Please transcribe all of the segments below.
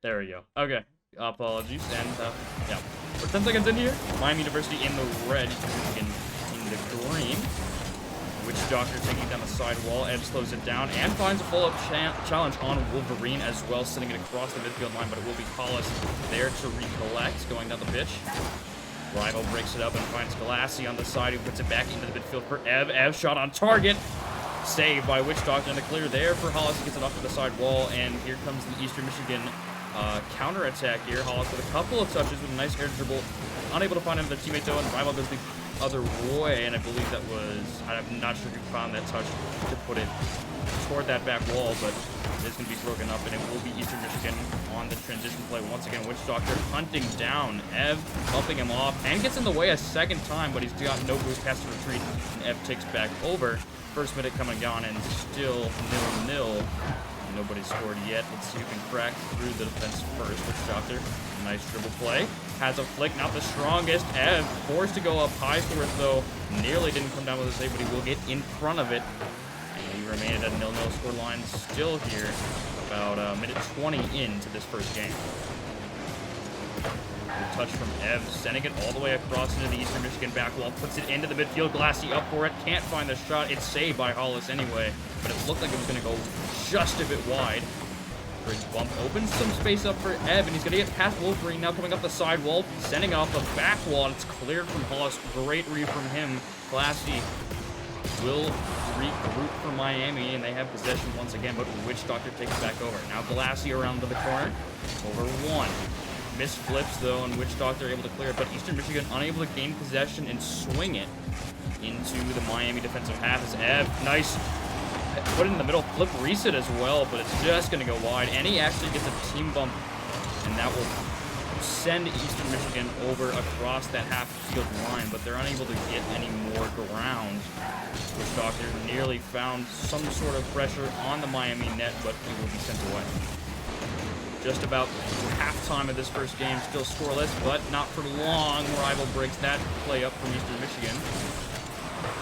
There we go. Okay. Apologies. And, yeah. We're 10 seconds in here. Miami University in the red. Michigan in the green. Witch Doctor taking down the side wall. Ed slows it down and finds a follow-up challenge on Wolverine as well, sending it across the midfield line, but it will be Hollis there to recollect, going down the pitch. Rival breaks it up and finds Galassi on the side, who puts it back into the midfield for Ev. Ev shot on target. Saved by Witch Doctor in the clear there for Hollis. He gets it off to the side wall, and here comes the Eastern Michigan counter-attack here. Hollis with a couple of touches with a nice air dribble. Unable to find another teammate, though, and Rival goes the other way, and I believe that was... I'm not sure who found that touch to put it toward that back wall, but it's going to be broken up, and it will be Eastern Michigan on the transition play. Once again, Witch Doctor hunting down Ev, bumping him off, and gets in the way a second time, but he's got no boost past the retreat, and Ev takes back over. First minute coming and gone, and still 0-0. Nobody's scored yet. Let's see who can crack through the defense first. Witch Doctor, nice dribble play. Has a flick, not the strongest. Ev forced to go up high for it, though. Nearly didn't come down with a save, but he will get in front of it. And we remain at a 0-0 scoreline still here. About a minute 20 into this first game. Good touch from Ev, sending it all the way across into the Eastern Michigan back wall. Puts it into the midfield. Glassy up for it. Can't find the shot. It's saved by Hollis anyway, but it looked like it was going to go just a bit wide. Bridge bump opens some space up for Ev, and he's going to get past Wolverine now coming up the side wall, sending off the back wall, and it's cleared from Hollis. Great read from him. Glassy will regroup for Miami, and they have possession once again, but Witch Doctor takes back over. Now Glassy around to the corner. Over one. Missed flips, though, and Witch Doctor able to clear it, but Eastern Michigan unable to gain possession and swing it into the Miami defensive half as Ev, nice, put it in the middle, flip reset as well, but it's just going to go wide, and he actually gets a team bump, and that will send Eastern Michigan over across that half-field line, but they're unable to get any more ground. Witch Doctor nearly found some sort of pressure on the Miami net, but it will be sent away. Just about halftime of this first game, still scoreless, but not for long. Rival breaks that play up from Eastern Michigan.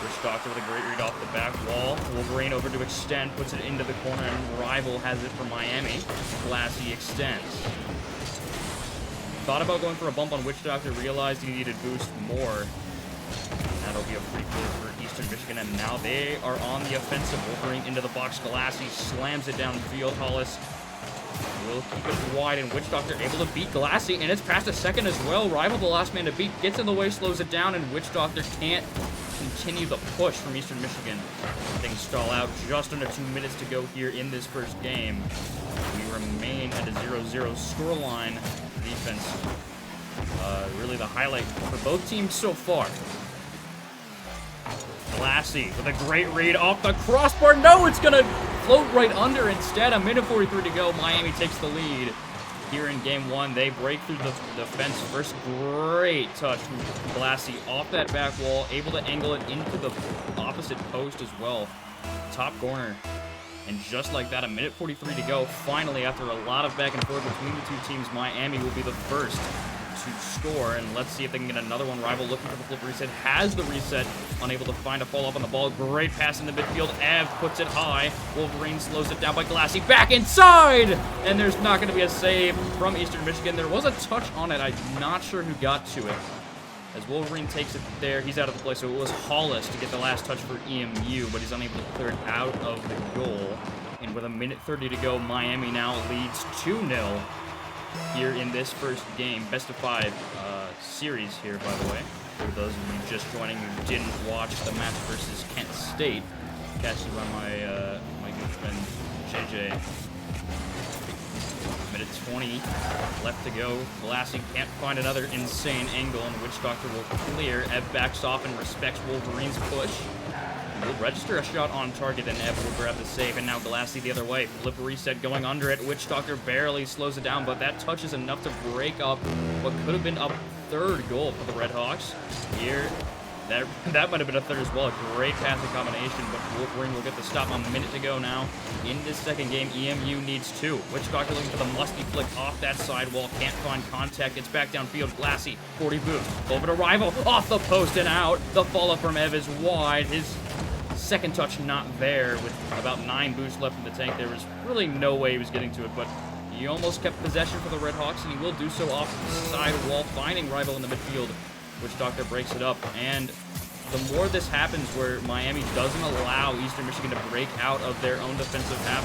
Witch Doctor with a great read off the back wall. Wolverine over to extend, puts it into the corner, and Rival has it for Miami. Glassy extends. Thought about going for a bump on Witch Doctor, realized he needed boost more. That'll be a free kill for Eastern Michigan, and now they are on the offensive. Wolverine into the box. Glassy slams it downfield. Hollis will keep it wide, and Witch Doctor able to beat Glassy, and it's past a second as well. Rival, the last man to beat, gets in the way, slows it down, and Witch Doctor can't continue the push from Eastern Michigan. Things stall out. Just under 2 minutes to go here in this first game. We remain at a 0-0 scoreline. Defense, really the highlight for both teams so far. Glassy with a great read off the crossbar. No, it's going to float right under instead. A minute 43 to go. Miami takes the lead here in game one. They break through the defense first. Great touch from Glassy off that back wall. Able to angle it into the opposite post as well. Top corner. And just like that, a minute 43 to go. Finally, after a lot of back and forth between the two teams, Miami will be the first to score, and let's see if they can get another one. Rival looking for the flip reset, has the reset, unable to find a follow-up on the ball. Great pass in the midfield. Ev puts it high. Wolverine slows it down by Glassy. Back inside! And there's not going to be a save from Eastern Michigan. There was a touch on it. I'm not sure who got to it. As Wolverine takes it there, he's out of the play, so it was Hollis to get the last touch for EMU, but he's unable to clear it out of the goal. And with a minute 30 to go, Miami now leads 2-0. Here in this first game, best of 5 series here, by the way. For those of you just joining who didn't watch the match versus Kent State, catch you by my good friend JJ. Minute 20 left to go. Glassy can't find another insane angle, and Witch Doctor will clear. Ev backs off and respects Wolverine's push. Will register a shot on target, and Ev will grab the save, and now Glassy the other way. Flip reset going under it. Witch Doctor barely slows it down, but that touch is enough to break up what could have been a third goal for the Redhawks. Here, that might have been a third as well. A great passing combination, but Wolverine will get the stop. A minute to go now. In this second game, EMU needs 2. Witch Doctor looking for the musty flick off that side wall. Can't find contact. It's back downfield. Glassy, 40 boost. Over to Rival. Off the post and out. The follow from Ev is wide. His second touch not there with about 9 boosts left in the tank. There was really no way he was getting to it, but He almost kept possession for the Red Hawks, and he will do so off the side wall, finding Rival in the midfield. Witch Doctor breaks it up, and the more this happens where Miami doesn't allow Eastern Michigan to break out of their own defensive half,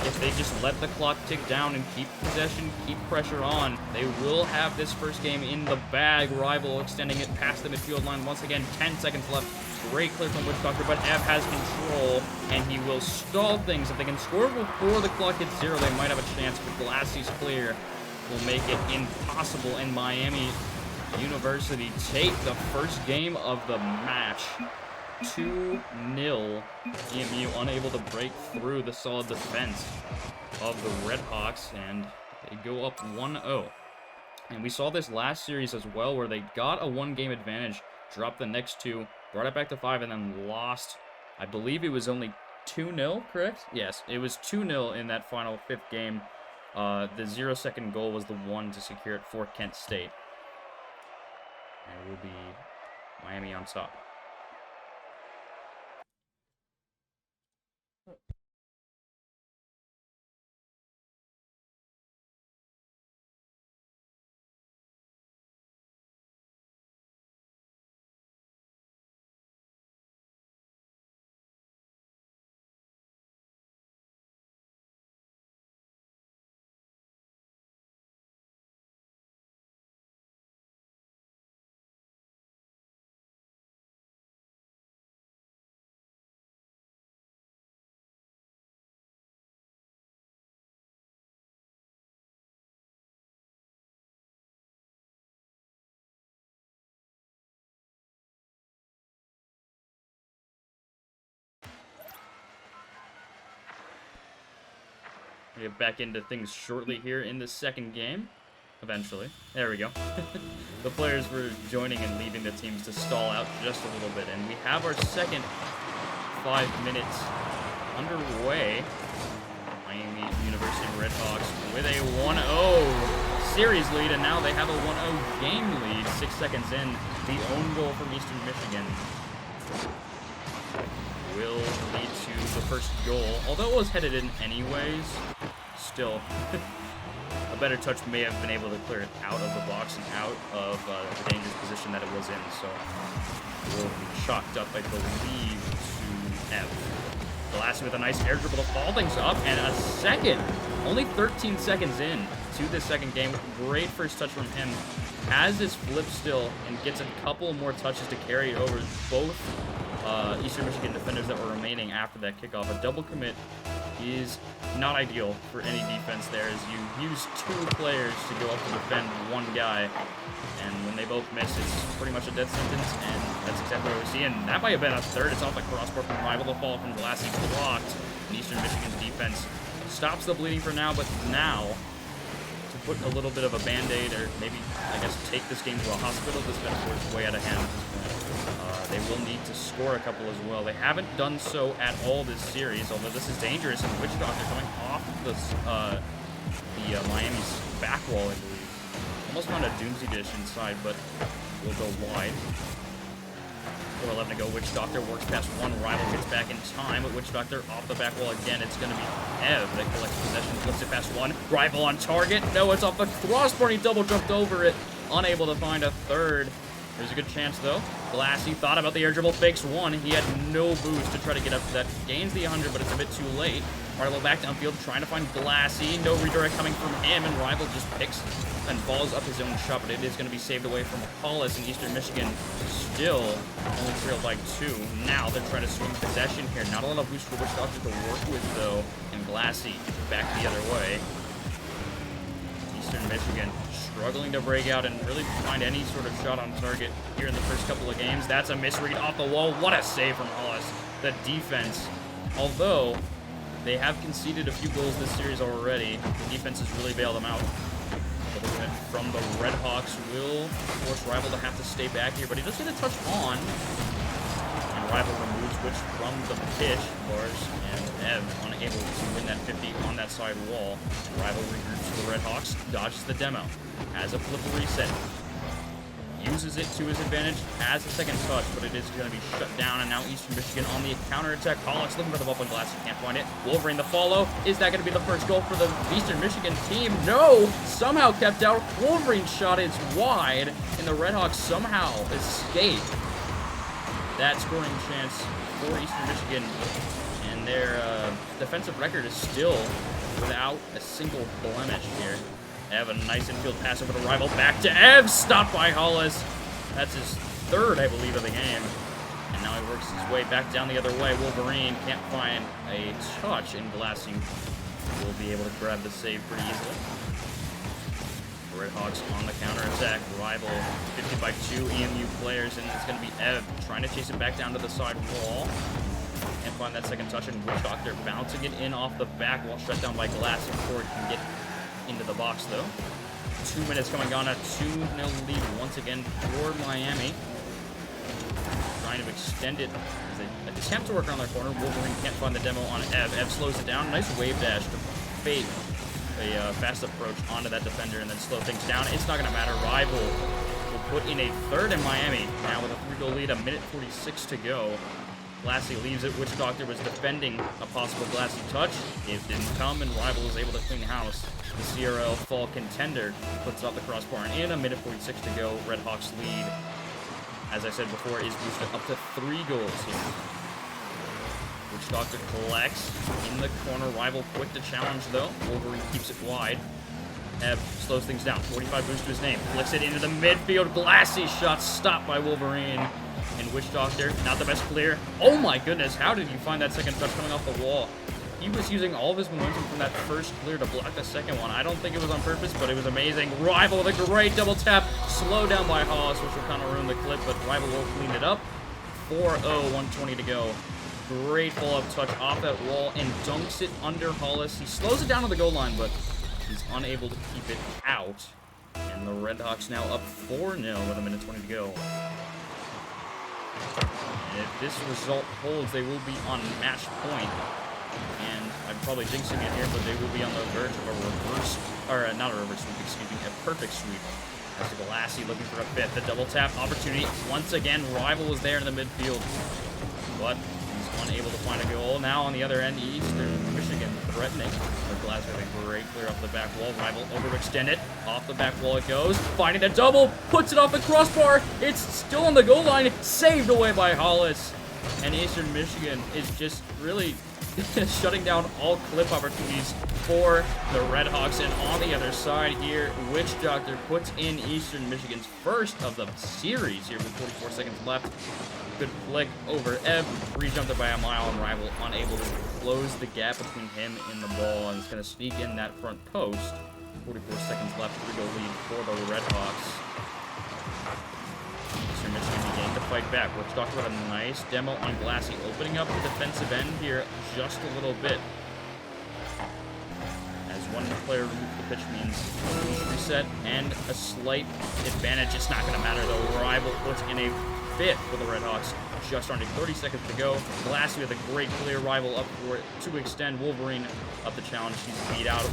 if they just let the clock tick down and keep possession, keep pressure on, they will have this first game in the bag. Rival extending it past the midfield line. Once again, 10 seconds left. Great clear from Witch Doctor, but Ev has control, and he will stall things. If they can score before the clock hits 0, they might have a chance, but Glassy's clear will make it impossible, and Miami University take the first game of the match. 2-0. EMU unable to break through the solid defense of the Red Hawks, and they go up 1-0. And we saw this last series as well, where they got a 1-game advantage, dropped the next 2, brought it back to 5, and then lost. I believe it was only 2-0, correct? Yes, it was 2-0 in that final 5th game. The 0-second goal was the one to secure it for Kent State. And it will be Miami on top. We get back into things shortly here in the second game. Eventually. There we go. The players were joining and leaving the teams to stall out just a little bit. And we have our second 5 minutes underway. Miami University Red Hawks with a 1-0 series lead. And now they have a 1-0 game lead. 6 seconds in. The own goal from Eastern Michigan will lead to the first goal. Although it was headed in anyways, still, a better touch may have been able to clear it out of the box and out of the dangerous position that it was in. So will be chalked up, I believe, to F. Glassie with a nice air dribble to follow things up, and a second, only 13 seconds in to this second game. Great first touch from him. Has his flip still and gets a couple more touches to carry it over both Eastern Michigan defenders that were remaining after that kickoff. A double commit is not ideal for any defense there, as you use 2 players to go up to defend 1 guy, and when they both miss, it's pretty much a death sentence, and that's exactly what we see. And that might have been a third. It's off the crossbar from Rival. The fall from Glassie blocked, and Eastern Michigan's defense stops the bleeding for now, but now to put a little bit of a band-aid, or maybe, I guess, take this game to a hospital, this metaphor is way out of hand at this point. They will need to score a couple as well. They haven't done so at all this series, although this is dangerous. And Witch Doctor coming off the Miami's back wall, I believe. Almost found a Doomsday dish inside, but will go wide. 4:11 to go. Witch Doctor works past 1. Rival gets back in time, but Witch Doctor off the back wall again. It's going to be Ev that collects possession, flips it past 1. Rival on target. No, it's off the crossbar. He double jumped over it, unable to find a third. There's a good chance, though. Glassie thought about the air dribble, fakes 1. He had no boost to try to get up to that. Gains the 100, but it's a bit too late. Rival back downfield, trying to find Glassie. No redirect coming from him, and Rival just picks and balls up his own shot, but it is going to be saved away from Hollis, and Eastern Michigan still only trailed by 2. Now they're trying to swing possession here. Not a lot of boost for Witch Doctor to work with, though, and Glassie back the other way. Eastern Michigan struggling to break out and really find any sort of shot on target here in the first couple of games. That's a misread off the wall. What a save from Hollis. The defense, although they have conceded a few goals this series already, the defense has really bailed them out. The movement from the Red Hawks will force Rival to have to stay back here, but he does get a touch on. And Rival removes Witch from the pitch. Lars and Ev unable to win that 50 on that side wall. And Rival regroups to the Red Hawks, dodges the demo, has a flip reset. uses it to his advantage, has a second touch, but it is going to be shut down, and now Eastern Michigan on the counterattack. Hollis looking for the ball on glass, he can't find it. Wolverine the follow. Is that going to be the first goal for the Eastern Michigan team? No! Somehow kept out. Wolverine shot is wide, and the Redhawks somehow escape that scoring chance for Eastern Michigan, and their defensive record is still without a single blemish here. Ev, a nice infield pass over to Rival, back to Ev, stopped by Hollis. That's his third, I believe, of the game. And now he works his way back down the other way. Wolverine can't find a touch, and Glassy will be able to grab the save pretty easily. Redhawks on the counterattack. Rival 50 by 2 EMU players, and it's going to be Ev trying to chase it back down to the side wall. Can't find that second touch, and Witch Doctor bouncing it in off the back wall, shut down by Glassy before it can get into the box, though. 2 minutes coming on, a 2-0 lead once again for Miami. Trying to extend it as they attempt to work around their corner. Wolverine can't find the demo on Ev. Ev slows it down. Nice wave dash to fake a fast approach onto that defender and then slow things down. It's not going to matter. Rival will put in a third in Miami. Now with a 3-goal lead, a minute 46 to go. Glassy leaves it. Witch Doctor was defending a possible Glassy touch. It didn't come, and Rival was able to clean house. The CRL fall contender puts it off the crossbar, and in a minute 46 to go, Redhawks lead, as I said before, is boosted up to 3 goals here. Witch Doctor collects in the corner. Rival quick to challenge, though. Wolverine keeps it wide. Ev slows things down. 45 boost to his name. Flicks it into the midfield. Glassy shot stopped by Wolverine. And Witch Doctor, not the best clear. Oh my goodness, how did you find that second touch coming off the wall? He was using all of his momentum from that first clear to block the second one. I don't think it was on purpose, but it was amazing. Rival with a great double tap. Slowed down by Hollis, which will kind of ruin the clip, but Rival will clean it up. 4-0, 120 to go. Great follow-up touch off that wall and dunks it under Hollis. He slows it down to the goal line, but he's unable to keep it out. And the Redhawks now up 4-0 with a minute 20 to go. And if this result holds, they will be on match point. And I'm probably jinxing it here, but they will be on the verge of a reverse, or not a reverse sweep, excuse me, a perfect sweep. As to Glassy looking for a fifth, the double tap opportunity. Once again, Rival was there in the midfield, but he's unable to find a goal. Now on the other end, Eastern Michigan threatening. But Glassy with a great clear off the back wall. Rival overextended. Off the back wall it goes. Finding a double, puts it off the crossbar. It's still on the goal line, saved away by Hollis. And Eastern Michigan is just really shutting down all clip opportunities for the Redhawks. And on the other side here, Witch Doctor puts in Eastern Michigan's first of the series here with 44 seconds left. Good flick over Ev, re-jumped it by a mile, and Rival unable to close the gap between him and the ball, and it's going to sneak in that front post. 44 seconds left, 3-goal lead for the Redhawks. Eastern Michigan beginning to fight back. Witch Doctor with a nice demo on Glassy, opening up the defensive end here just a little bit. As one player removes the pitch means a reset and a slight advantage. It's not going to matter though. Rival puts in a fifth for the Redhawks. Just under 30 seconds to go. Glassy with a great clear. Rival up for it to extend. Wolverine up the challenge. He's beat out.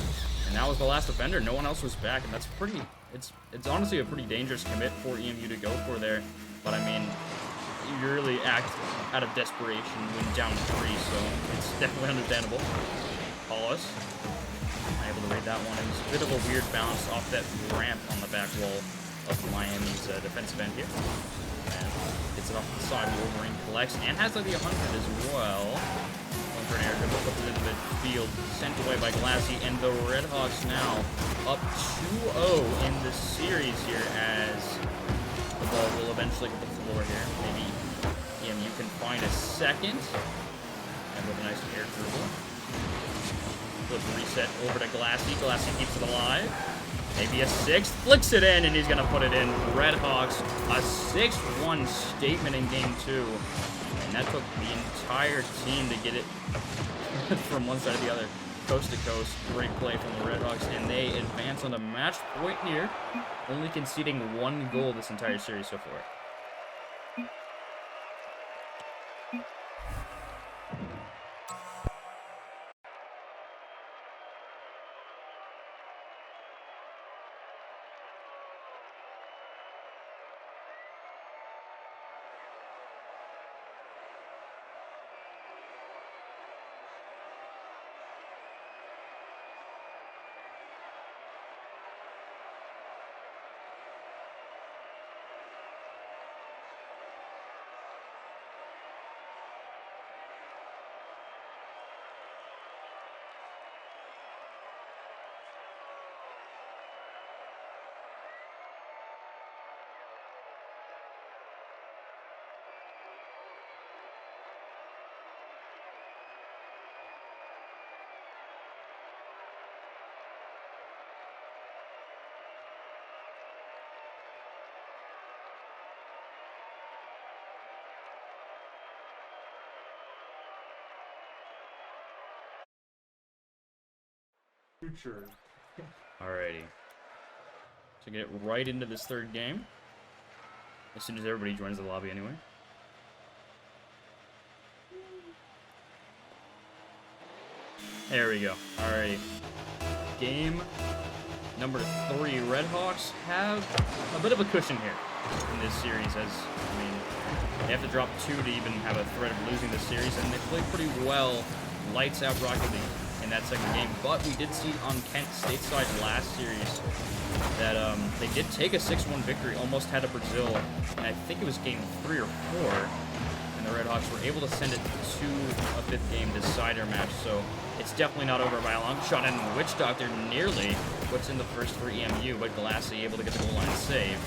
And that was the last defender. No one else was back, and that's pretty. It's honestly a pretty dangerous commit for EMU to go for there. But I mean, you really act out of desperation when down 3, so it's definitely understandable. Hollis, able to read that one. It was a bit of a weird bounce off that ramp on the back wall of Miami's defensive end here. And gets it off the side. Wolverine collects and has like the 100 as well. Going for an air dribble, puts it into midfield, sent away by Glassy, and the Redhawks now up 2-0 in the series here as the ball will eventually get the floor here. Maybe EMU can find a second. And with a nice air dribble. Flip reset over to Glassy. Glassy keeps it alive. Maybe a 6th, flicks it in, and he's going to put it in. Redhawks, a 6-1 statement in Game 2. And that took the entire team to get it from one side to the other, coast to coast. Great play from the Redhawks, and they advance on the match point here, only conceding 1 goal this entire series so far. Alrighty. So get right into this third game. As soon as everybody joins the lobby anyway. There we go. Alrighty. Game number 3. Redhawks have a bit of a cushion here in this series, as, I mean, they have to drop 2 to even have a threat of losing this series, and they played pretty well, lights out Rocket League in that second game. But we did see on Kent stateside last series that they did take a 6-1 victory, almost had a Brazil, and I think it was game 3 or 4. And the Redhawks were able to send it to a 5th game decider match, so it's definitely not over by a long shot. And Witch Doctor nearly puts in the first for EMU, but Glassy able to get the goal line save.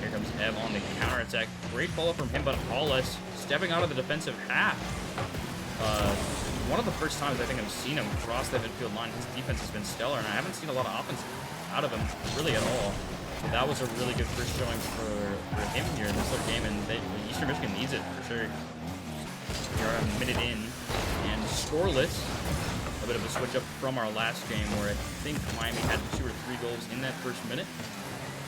Here comes Ev on the counterattack. Great follow-up from him, but Hollis stepping out of the defensive half. One of the first times I think I've seen him cross that midfield line. His defense has been stellar, and I haven't seen a lot of offense out of him really at all. So that was a really good first showing for him here in this third game, and Eastern Michigan needs it for sure. We are a minute in, and scoreless. A bit of a switch up from our last game, where I think Miami had 2 or 3 goals in that first minute.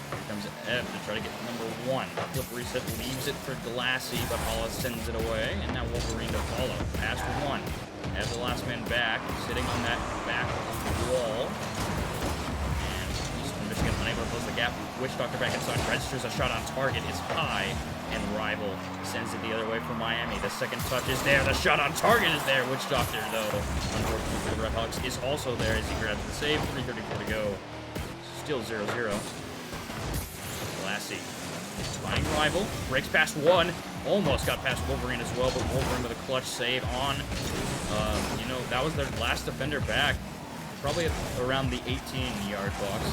Here comes Ev to try to get number 1. Flip reset leaves it for Glassy, but Hollis sends it away, and now Wolverine to follow. Pass 1. Ev the last man back, sitting on that back wall. Michigan unable to close the gap. Witch Doctor back inside, registers a shot on target. It's high, and Rival sends it the other way for Miami. The second touch is there. The shot on target is there. Witch Doctor, though, unfortunately for the Redhawks, is also there as he grabs the save. 3:34 to go. Still 0-0. Glassy finding Rival. Breaks past 1. Almost got past Wolverine as well, but Wolverine with a clutch save on. You know, that was their last defender back. Probably around the 18-yard box.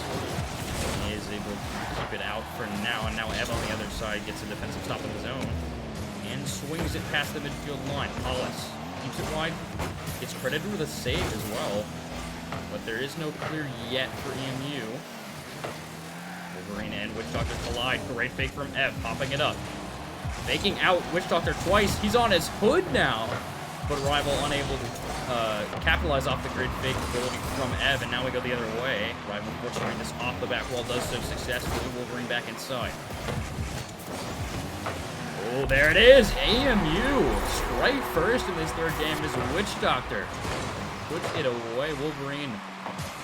He is able to keep it out for now, and now Ev on the other side gets a defensive stop of his own and swings it past the midfield line. Hollis keeps it wide. Gets credited with a save as well, but there is no clear yet for EMU. Wolverine and Witch Doctor collide. Great fake from Ev, popping it up. Faking out Witch Doctor twice. He's on his hood now, but Rival unable to capitalize off the great fake ability from Ev, and now we go the other way. Rival forcing this off the back wall, does so successfully. Wolverine back inside. Oh, there it is! AMU! Strike first in this third game is Witch Doctor. Puts it away. Wolverine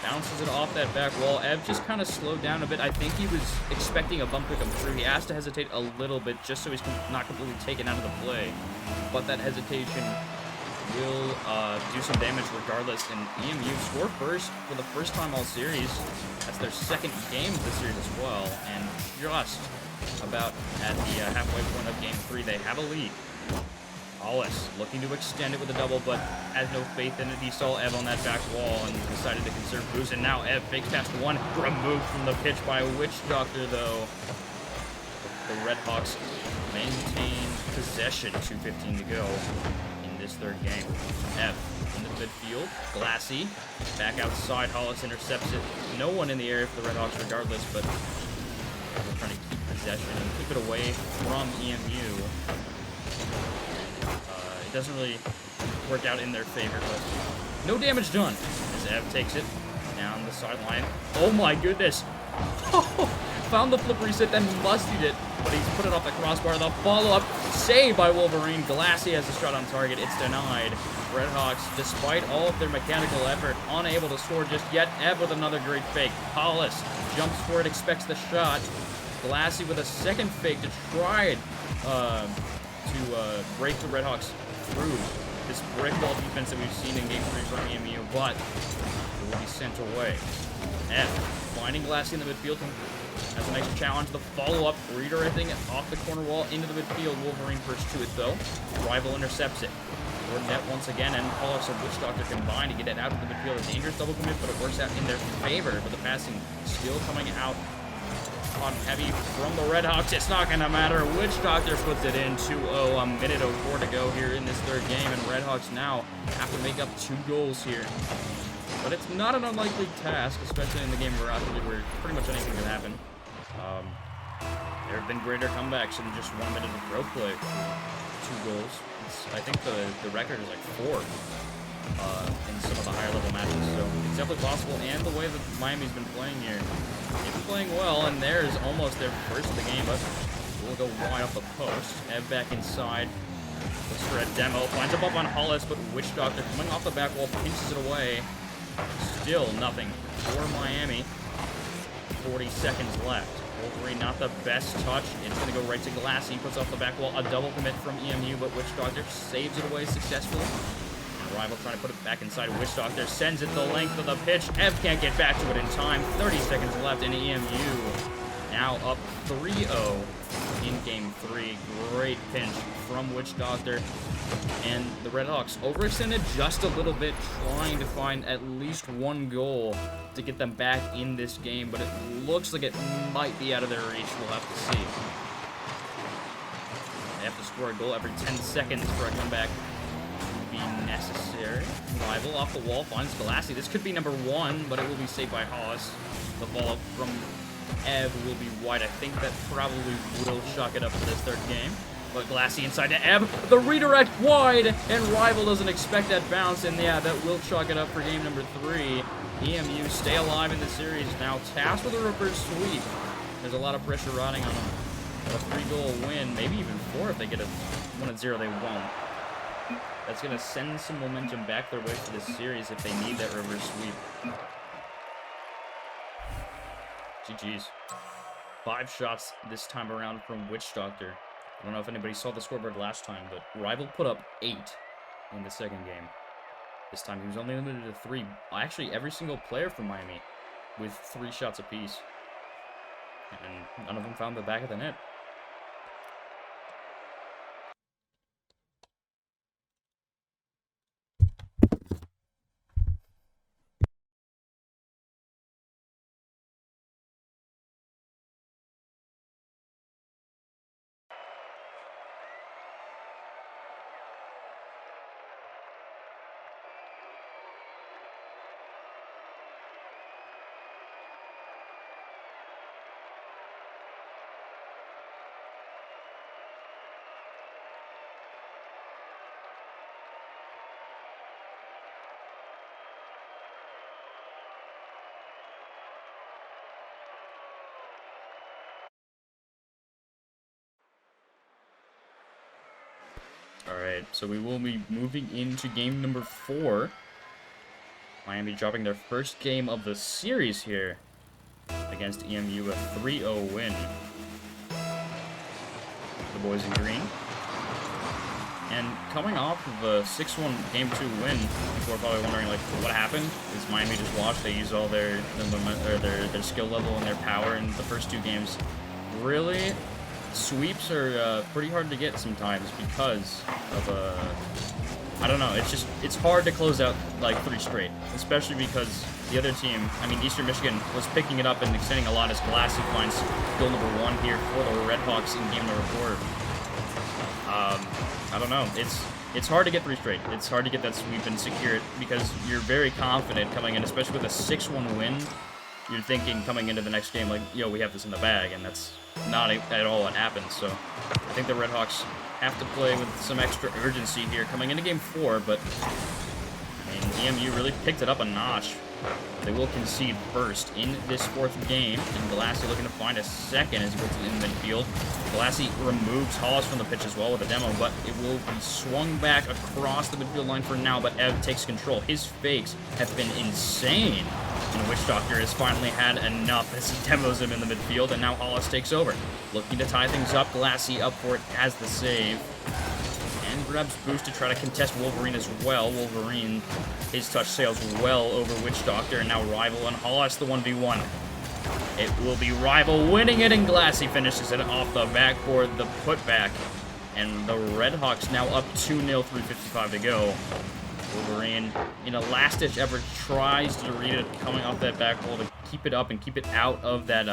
bounces it off that back wall. Ev just kind of slowed down a bit. I think he was expecting a bump to come through. He has to hesitate a little bit just so he's not completely taken out of the play. But that hesitation will do some damage regardless, and EMU score first for the first time all series. That's their second game of the series as well, and just about at the halfway point of game 3, they have a lead. Hollis looking to extend it with a double, but has no faith in it. He saw Ev on that back wall and decided to conserve boost, and now Ev fakes past 1, removed from the pitch by Witch Doctor, though. The Redhawks maintain possession, 2:15 to go. This third game. Ev in the midfield. Glassy back outside. Hollis intercepts it. No one in the area for the Redhawks regardless, but we're trying to keep possession and keep it away from EMU. It doesn't really work out in their favor, but no damage done as Ev takes it down the sideline. Oh my goodness. Found the flip reset, then mustied it, but he's put it off the crossbar. The follow-up save by Wolverine. Glassy has a shot on target. It's denied. Redhawks, despite all of their mechanical effort, unable to score just yet. Ev with another great fake. Hollis jumps for it, expects the shot. Glassy with a second fake to try to break the Redhawks through this brick wall defense that we've seen in Game 3 from EMU, but it will be sent away. Ev finding Glassy in the midfield. Has a nice challenge. The follow-up, redirecting it off the corner wall into the midfield. Wolverine first to it, though. Rival intercepts it. Toward net once again, and Hollis and Witch Doctor combined to get it out of the midfield. A dangerous double commit, but it works out in their favor with the passing still coming out on heavy from the Redhawks. It's not going to matter. Witch Doctor puts it in 2-0. A minute 04 to go here in this third game, and Redhawks now have to make up 2 goals here. But it's not an unlikely task, especially in the game of Varsity, where pretty much anything can happen. There have been greater comebacks in just 1 minute of rope play. 2 goals. I think the record is like 4 in some of the higher level matches. So it's definitely possible. And the way that Miami's been playing here, they've been playing well. And there's almost their first of the game, but we'll go wide off the post. Ev back inside. Looks for a demo. Finds him up on Hollis, but Witch Doctor coming off the back wall pinches it away. Still nothing for Miami. 40 seconds left. Wolverine not the best touch. It's going to go right to Glassy. Puts off the back wall. A double commit from EMU, but Witch Doctor saves it away successfully. And Rival trying to put it back inside. Witch Doctor sends it the length of the pitch. Ev can't get back to it in time. 30 seconds left, and EMU now up 3-0 in Game 3. Great pinch from Witch Doctor. And the Redhawks overextended just a little bit, trying to find at least one goal to get them back in this game, but it looks like it might be out of their reach. We'll have to see. They have to score a goal every 10 seconds for a comeback to be necessary. Rival off the wall finds Galassi. This could be number 1, but it will be saved by Hollis. The ball from Ev will be wide. I think that probably will shock it up for this third game. But Glassy inside to Ev. The redirect wide, and Rival doesn't expect that bounce, and yeah, that will chalk it up for game number 3. EMU stay alive in the series, now tasked with a reverse sweep. There's a lot of pressure riding on them. A 3-goal win, maybe even 4 if they get a 1-0, they won't. That's going to send some momentum back their way for this series if they need that reverse sweep. GG's. 5 shots this time around from Witch Doctor. I don't know if anybody saw the scoreboard last time, but Rival put up 8 in the second game. This time he was only limited to 3. Actually, every single player from Miami with 3 shots apiece. And none of them found the back of the net. Alright, so we will be moving into game number 4. Miami dropping their first game of the series here against EMU, a 3-0 win. The boys in green. And coming off of a 6-1 Game 2 win, people are probably wondering, like, what happened? Is Miami just washed? They used all their skill level and their power in the first 2 games. Really? Sweeps are pretty hard to get sometimes because of I don't know, it's hard to close out like 3 straight, especially because the other team, I mean Eastern Michigan, was picking it up and extending a lot as Glassy finds goal number 1 here for the Redhawks in game number 4. I don't know, it's hard to get 3 straight. It's hard to get that sweep and secure it because you're very confident coming in, especially with a 6-1 win. You're thinking coming into the next game like, yo, we have this in the bag, and that's not at all what happens. So I think the Redhawks have to play with some extra urgency here coming into game 4, but I mean, EMU really picked it up a notch. They will concede first in this 4th game, and Galassi looking to find a second as he puts it in midfield. Galassi removes Hollis from the pitch as well with a demo, but it will be swung back across the midfield line for now, but Ev takes control. His fakes have been insane. And Witch Doctor has finally had enough as he demos him in the midfield, and now Hollis takes over. Looking to tie things up, Galassi up for it as the save. And grabs boost to try to contest Wolverine as well. Wolverine, his touch sails well over Witch Doctor, and now Rival and Hollis the 1v1. It will be Rival winning it, and Galassi finishes it off the backboard, the putback. And the Redhawks now up 2-0, 3:55 to go. Wolverine, in a last-ditch effort, tries to read it coming off that back wall to keep it up and keep it out of that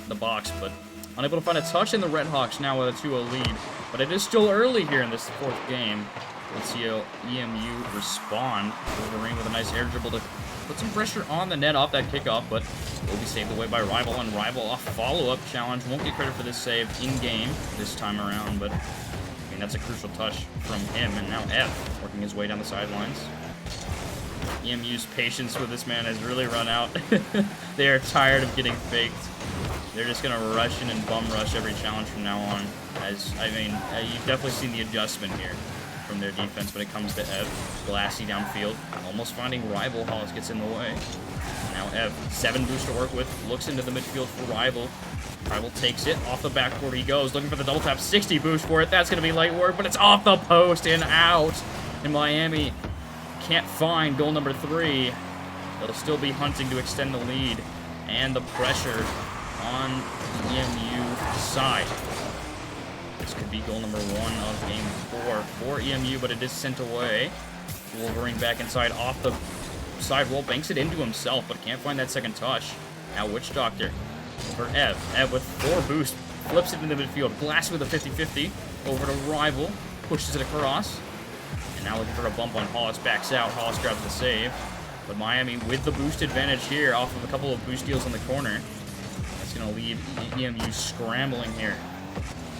the box, but unable to find a touch, in the Redhawks now with a 2-0 lead. But it is still early here in this 4th game. Let's see how EMU respond. Wolverine with a nice air dribble to put some pressure on the net off that kickoff, but will be saved away by Rival, and Rival a follow-up challenge. Won't get credit for this save in-game this time around, but that's a crucial touch from him, and now F working his way down the sidelines. EMU's patience with this man has really run out. They are tired of getting faked. They're just going to rush in and bum rush every challenge from now on. You've definitely seen the adjustment here from their defense when it comes to Ev. Glassy downfield, almost finding Rival. Hollis gets in the way. Now Ev, 7 boost to work with, looks into the midfield for Rival. Rival takes it, off the backboard he goes, looking for the double tap, 60 boost for it. That's going to be light work, but it's off the post and out. And Miami can't find goal number 3. They'll still be hunting to extend the lead. And the pressure on the EMU side. This could be goal number 1 of game 4 for EMU, but it is sent away. Wolverine back inside, off the side wall, banks it into himself, but can't find that second touch. Now Witch Doctor for Ev. Ev with 4 boost, flips it into the midfield. Glass with a 50-50 over to Rival, pushes it across. And now looking for a bump on Hollis, backs out. Hollis grabs the save. But Miami with the boost advantage here off of a couple of boost deals in the corner. That's going to leave EMU scrambling here.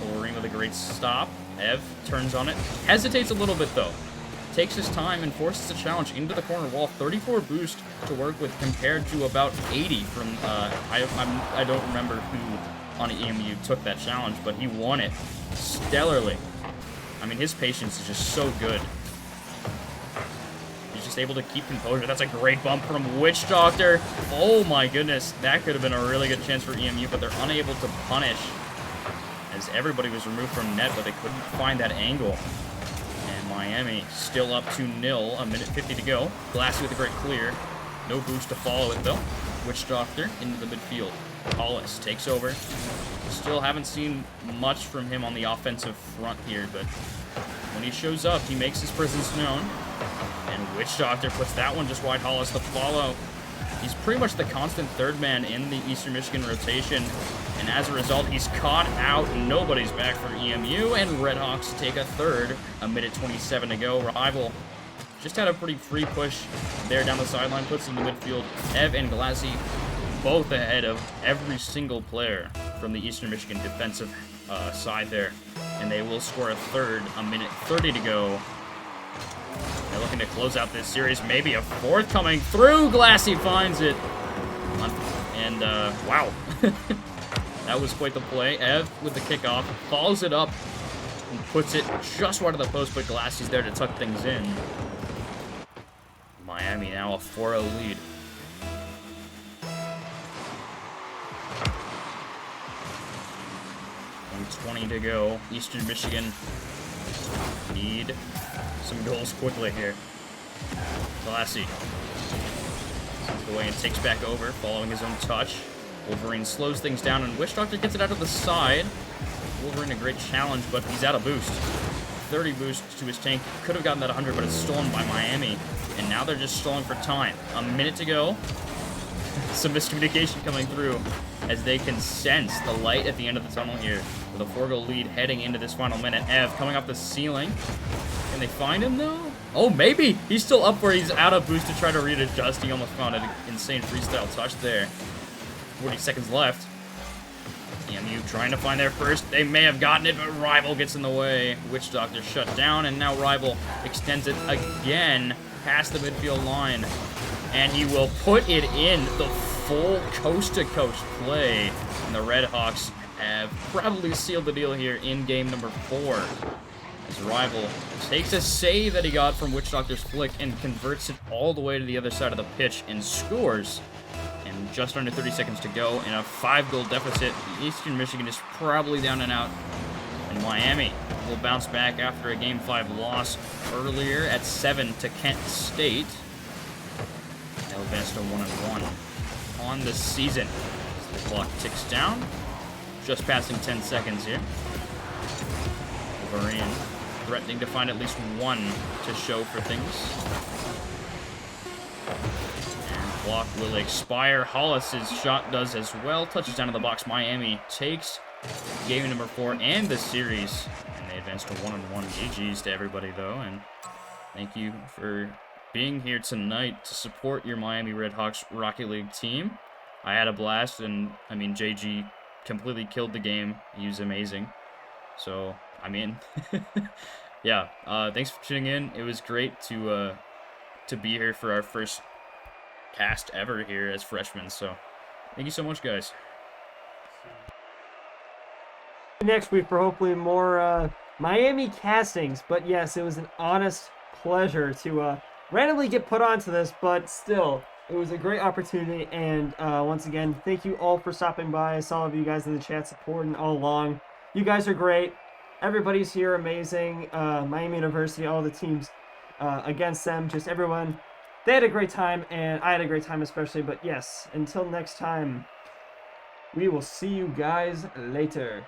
Wolverine with a great stop. Ev turns on it. Hesitates a little bit though. Takes his time and forces the challenge into the corner wall. 34 boost to work with compared to about 80 from, I don't remember who on EMU took that challenge, but he won it stellarly. I mean, his patience is just so good. He's just able to keep composure. That's a great bump from Witch Doctor. Oh my goodness, that could have been a really good chance for EMU, but they're unable to punish as everybody was removed from net, but they couldn't find that angle. And Miami still up 2-0, a minute 50 to go. Glassy with a great clear. No boost to follow it though. Witch Doctor into the midfield. Hollis takes over. Still haven't seen much from him on the offensive front here, but when he shows up, he makes his presence known. And Witch Doctor puts that one just wide. Hollis to follow. He's pretty much the constant third man in the Eastern Michigan rotation, and as a result, he's caught out. Nobody's back for EMU, and Redhawks take a third. A minute 27 to go. Rival just had a pretty free push there down the sideline, puts in the midfield. Ev and Glassy both ahead of every single player from the Eastern Michigan defensive side there, and they will score a third. A minute 30 to go. They're looking to close out this series. Maybe a fourth coming through. Glassy finds it. And, wow. That was quite the play. Ev with the kickoff. Follows it up and puts it just wide of the post, but Glassy's there to tuck things in. Miami now a 4-0 lead. 1:20 to go. Eastern Michigan need some goals quickly here. Glassy the way and takes back over, following his own touch. Wolverine slows things down, and Witch Doctor gets it out of the side. Wolverine a great challenge, but he's out of boost. 30 boost to his tank. Could have gotten that 100, but it's stolen by Miami. And now they're just stalling for time. A minute to go. Some miscommunication coming through as they can sense the light at the end of the tunnel here with a 4-goal lead heading into this final minute. Ev coming off the ceiling. Can they find him though? Oh, maybe. He's still up where he's out of boost to try to readjust. He almost found an insane freestyle touch there. 40 seconds left. EMU trying to find their first. They may have gotten it, but Rival gets in the way. Witch Doctor shut down, and now Rival extends it again past the midfield line. And he will put it in the full coast-to-coast play. And the Redhawks have probably sealed the deal here in game number 4. As Rival takes a save that he got from Witch Doctor's flick and converts it all the way to the other side of the pitch and scores. And just under 30 seconds to go in a 5-goal deficit. Eastern Michigan is probably down and out. And Miami will bounce back after a Game 5 loss earlier at 7 to Kent State. They'll advance to 1-1 on the season. As the clock ticks down. Just passing 10 seconds here. Wolverine threatening to find at least one to show for things. And clock will expire. Hollis's shot does as well. Touches down to the box. Miami takes game number 4 and the series. And they advance to 1-1. GG's to everybody, though. And thank you for being here tonight to support your Miami Redhawks Rocket League team. I had a blast, and, I mean, JG completely killed the game. He was amazing. So, I mean, yeah, thanks for tuning in. It was great to to be here for our first cast ever here as freshmen. So thank you so much, guys. Next week for hopefully more Miami castings. But yes, it was an honest pleasure to randomly get put onto this, but still, it was a great opportunity. And once again, thank you all for stopping by. I saw all of you guys in the chat supporting all along. You guys are great. Everybody's here, amazing. Miami University, all the teams against them, just everyone. They had a great time, and I had a great time especially. But yes, until next time, we will see you guys later.